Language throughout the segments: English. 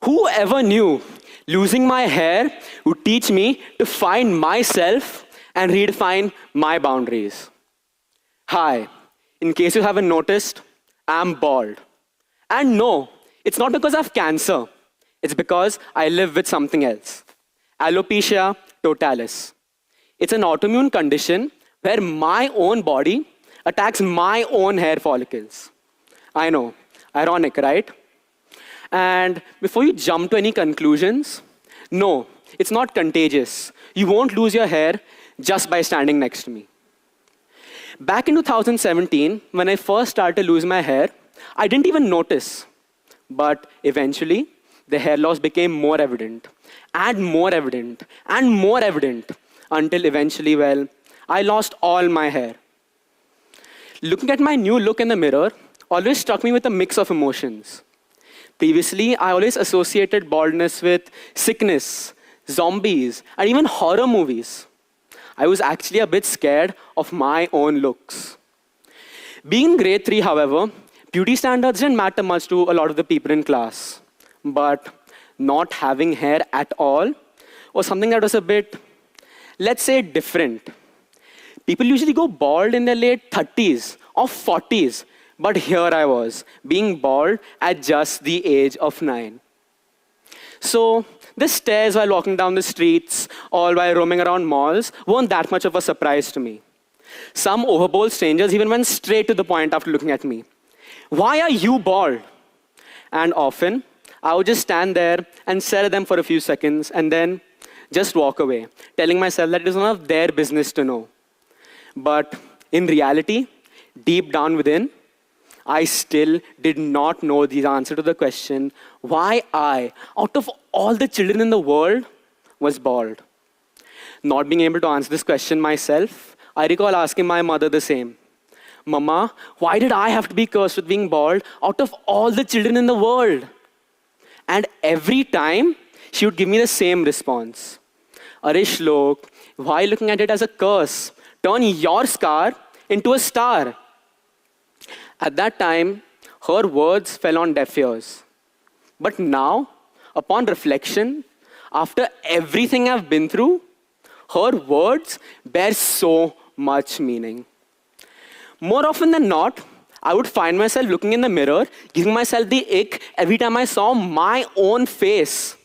Whoever knew losing my hair would teach me to find myself and redefine my boundaries? Hi, in case you haven't noticed, I'm bald. And no, it's not because I have cancer. It's because I live with something else. Alopecia totalis. It's an autoimmune condition where my own body attacks my own hair follicles. I know, ironic, right? And before you jump to any conclusions, no, it's not contagious. You won't lose your hair just by standing next to me. Back in 2017, when I first started to lose my hair, I didn't even notice. But eventually, the hair loss became more evident, and more evident, and more evident, until eventually, well, I lost all my hair. Looking at my new look in the mirror always struck me with a mix of emotions. Previously, I always associated baldness with sickness, zombies, and even horror movies. I was actually a bit scared of my own looks. Being in grade 3, however, beauty standards didn't matter much to a lot of the people in class. But not having hair at all was something that was a bit, let's say, different. People usually go bald in their late 30s or 40s, but here I was, being bald at just the age of 9. So the stares while walking down the streets or while roaming around malls weren't that much of a surprise to me. Some overbold strangers even went straight to the point after looking at me. Why are you bald? And often, I would just stand there and stare at them for a few seconds and then just walk away, telling myself that it is none of their business to know. But in reality, deep down within, I still did not know the answer to the question, why I, out of all the children in the world, was bald. Not being able to answer this question myself, I recall asking my mother the same. Mama, why did I have to be cursed with being bald out of all the children in the world? And every time, she would give me the same response. Arish Shlok, why looking at it as a curse? Turn your scar into a star. At that time, her words fell on deaf ears. But now, upon reflection, after everything I've been through, her words bear so much meaning. More often than not, I would find myself looking in the mirror, giving myself the ick every time I saw my own face.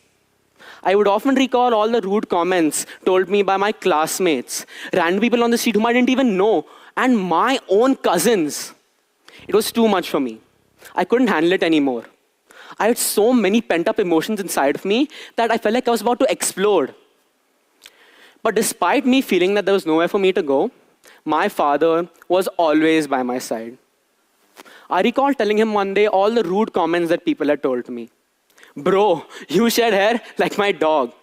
I would often recall all the rude comments told me by my classmates, random people on the street whom I didn't even know, and my own cousins. It was too much for me. I couldn't handle it anymore. I had so many pent-up emotions inside of me that I felt like I was about to explode. But despite me feeling that there was nowhere for me to go, my father was always by my side. I recall telling him one day all the rude comments that people had told to me. Bro, you shed hair like my dog.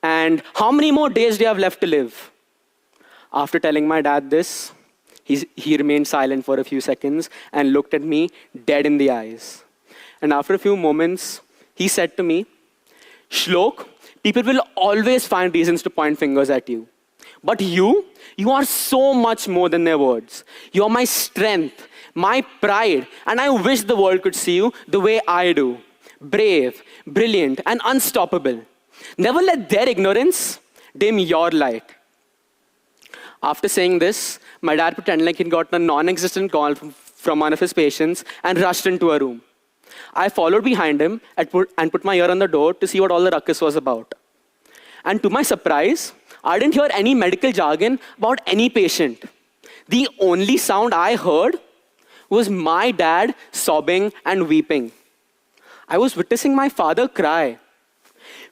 And how many more days do you have left to live? After telling my dad this, he remained silent for a few seconds and looked at me dead in the eyes. And after a few moments, he said to me, Shlok, people will always find reasons to point fingers at you. But you are so much more than their words. You are my strength, my pride, and I wish the world could see you the way I do. Brave, brilliant, and unstoppable. Never let their ignorance dim your light. After saying this, my dad pretended like he'd gotten a non-existent call from one of his patients and rushed into a room. I followed behind him and put my ear on the door to see what all the ruckus was about. And to my surprise, I didn't hear any medical jargon about any patient. The only sound I heard was my dad sobbing and weeping. I was witnessing my father cry.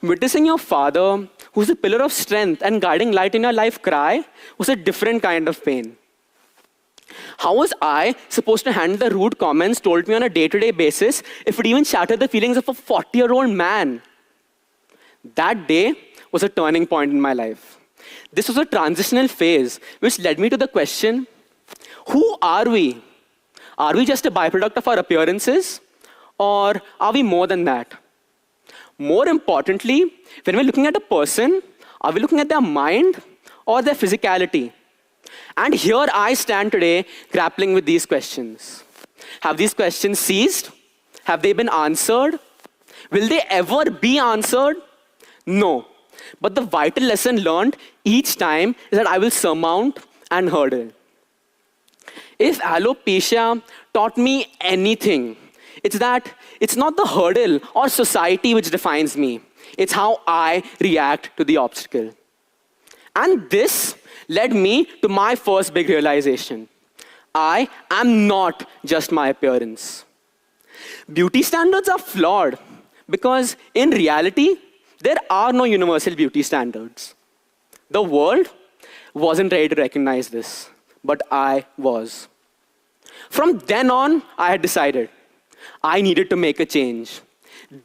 Witnessing your father, who's a pillar of strength and guiding light in your life, cry was a different kind of pain. How was I supposed to handle the rude comments told me on a day-to-day basis if it even shattered the feelings of a 40-year-old man? That day was a turning point in my life. This was a transitional phase which led me to the question, who are we? Are we just a byproduct of our appearances? Or are we more than that? More importantly, when we're looking at a person, are we looking at their mind or their physicality? And here I stand today grappling with these questions. Have these questions ceased? Have they been answered? Will they ever be answered? No. But the vital lesson learned each time is that I will surmount and hurdle. If alopecia taught me anything, it's that it's not the hurdle or society which defines me. It's how I react to the obstacle. And this led me to my first big realization. I am not just my appearance. Beauty standards are flawed because in reality, there are no universal beauty standards. The world wasn't ready to recognize this, but I was. From then on, I had decided I needed to make a change.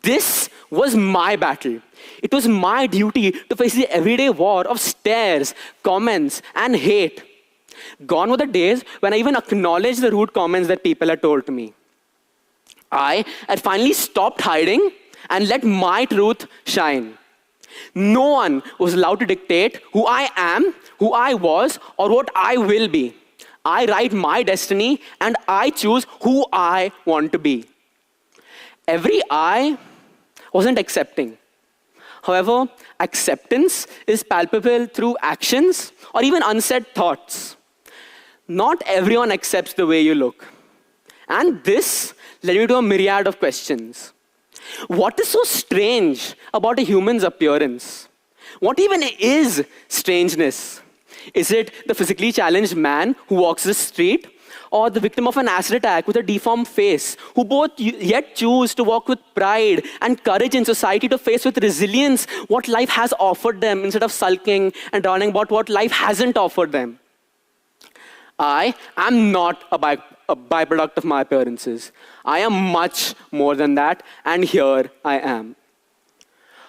This was my battle. It was my duty to face the everyday war of stares, comments, and hate. Gone were the days when I even acknowledged the rude comments that people had told to me. I had finally stopped hiding and let my truth shine. No one was allowed to dictate who I am, who I was, or what I will be. I write my destiny and I choose who I want to be. Every I wasn't accepting. However, acceptance is palpable through actions or even unsaid thoughts. Not everyone accepts the way you look. And this led me to a myriad of questions. What is so strange about a human's appearance? What even is strangeness? Is it the physically challenged man who walks the street, or the victim of an acid attack with a deformed face, who both yet choose to walk with pride and courage in society to face with resilience what life has offered them instead of sulking and drowning about what life hasn't offered them? I am not a byproduct of my appearances. I am much more than that, and here I am.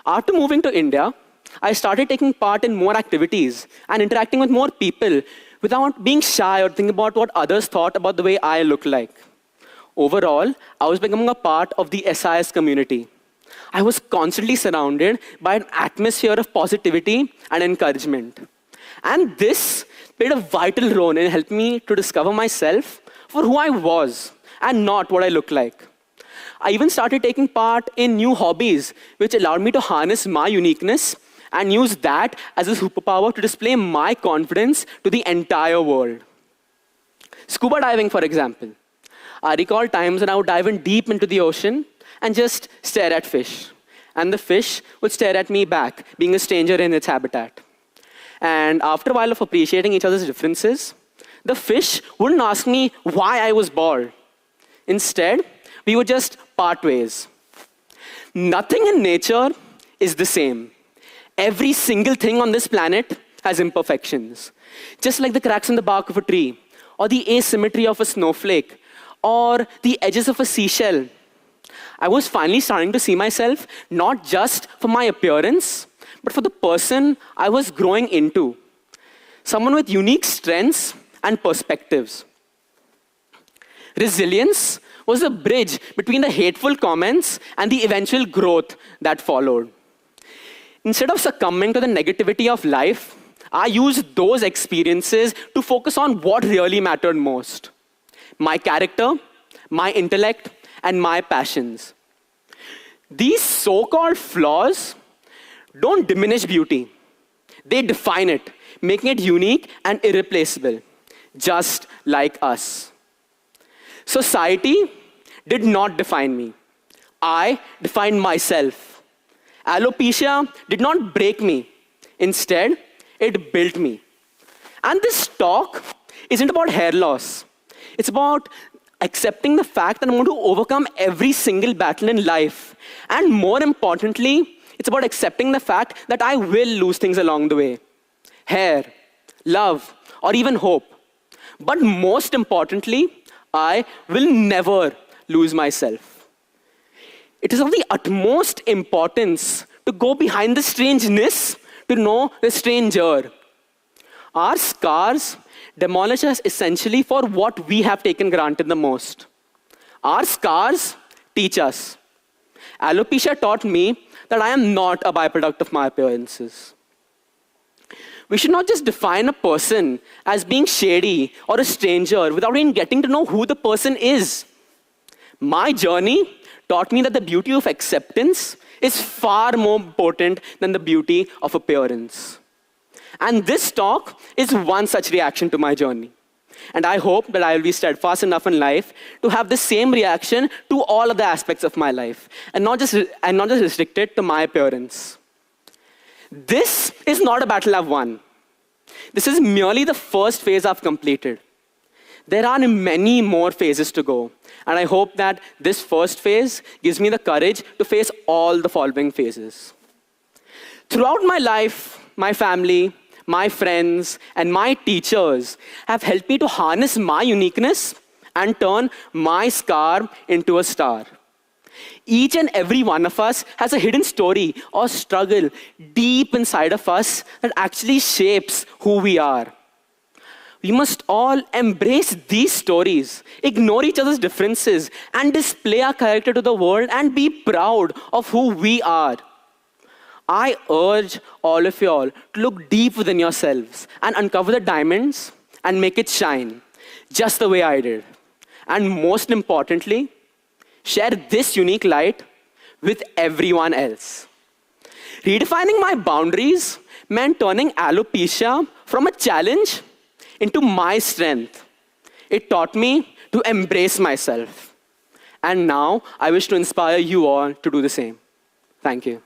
After moving to India, I started taking part in more activities and interacting with more people without being shy or thinking about what others thought about the way I look like. Overall, I was becoming a part of the SIS community. I was constantly surrounded by an atmosphere of positivity and encouragement. And this played a vital role in helping me to discover myself for who I was and not what I looked like. I even started taking part in new hobbies, which allowed me to harness my uniqueness and use that as a superpower to display my confidence to the entire world. Scuba diving, for example. I recall times when I would dive in deep into the ocean and just stare at fish. And the fish would stare at me back, being a stranger in its habitat. And after a while of appreciating each other's differences, the fish wouldn't ask me why I was bald. Instead, we would just part ways. Nothing in nature is the same. Every single thing on this planet has imperfections. Just like the cracks in the bark of a tree, or the asymmetry of a snowflake, or the edges of a seashell. I was finally starting to see myself not just for my appearance, but for the person I was growing into. Someone with unique strengths and perspectives. Resilience was the bridge between the hateful comments and the eventual growth that followed. Instead of succumbing to the negativity of life, I used those experiences to focus on what really mattered most. My character, my intellect, and my passions. These so-called flaws don't diminish beauty. They define it, making it unique and irreplaceable, just like us. Society did not define me. I defined myself. Alopecia did not break me. Instead, it built me. And this talk isn't about hair loss. It's about accepting the fact that I'm going to overcome every single battle in life. And more importantly, it's about accepting the fact that I will lose things along the way. Hair, love, or even hope. But most importantly, I will never lose myself. It is of the utmost importance to go behind the strangeness to know the stranger. Our scars demolish us essentially for what we have taken granted the most. Our scars teach us. Alopecia taught me that I am not a byproduct of my appearances. We should not just define a person as being shady or a stranger without even getting to know who the person is. My journey taught me that the beauty of acceptance is far more important than the beauty of appearance. And this talk is one such reaction to my journey. And I hope that I will be steadfast enough in life to have the same reaction to all other aspects of my life, and not just restricted to my appearance. This is not a battle I've won. This is merely the first phase I've completed. There are many more phases to go, and I hope that this first phase gives me the courage to face all the following phases. Throughout my life, my family, my friends, and my teachers have helped me to harness my uniqueness and turn my scar into a star. Each and every one of us has a hidden story or struggle deep inside of us that actually shapes who we are. We must all embrace these stories, ignore each other's differences, and display our character to the world and be proud of who we are. I urge all of you all to look deep within yourselves and uncover the diamonds and make it shine, just the way I did. And most importantly, share this unique light with everyone else. Redefining my boundaries meant turning alopecia from a challenge into my strength. It taught me to embrace myself. And now I wish to inspire you all to do the same. Thank you.